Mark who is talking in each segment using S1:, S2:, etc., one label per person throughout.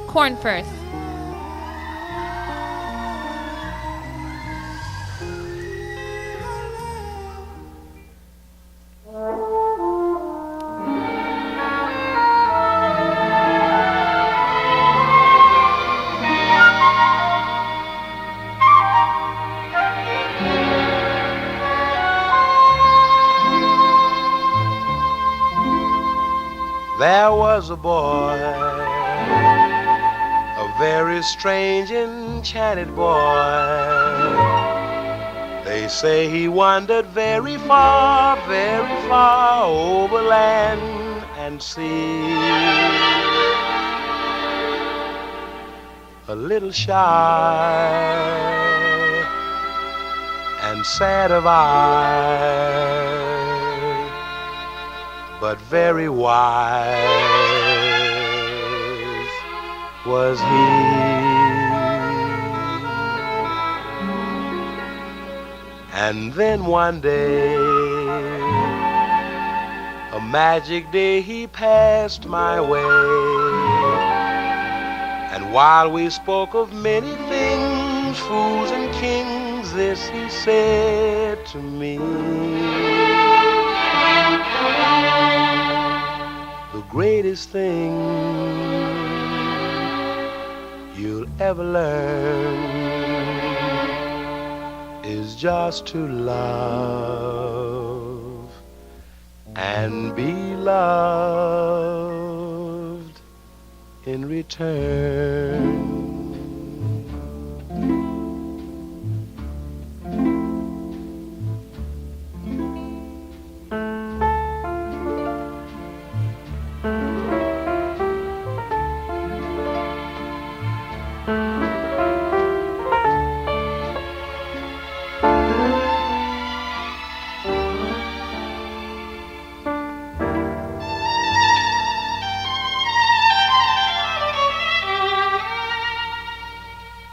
S1: Cornfirth.
S2: There was a boy, a very strange, enchanted boy. They say he wandered very far over land and sea. A little shy and sad of eye, but very wise was he. And then one day, a magic day, he passed my way. And while we spoke of many things, fools and kings, this he said to me: the greatest thing you'll ever learn is just to love and be loved in return.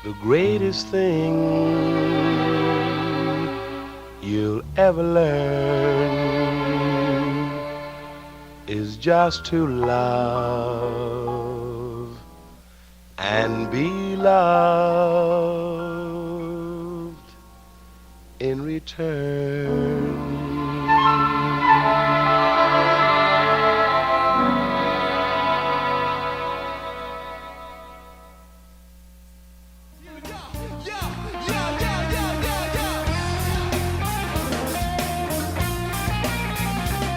S2: The greatest thing you'll ever learn is just to love and be loved in return.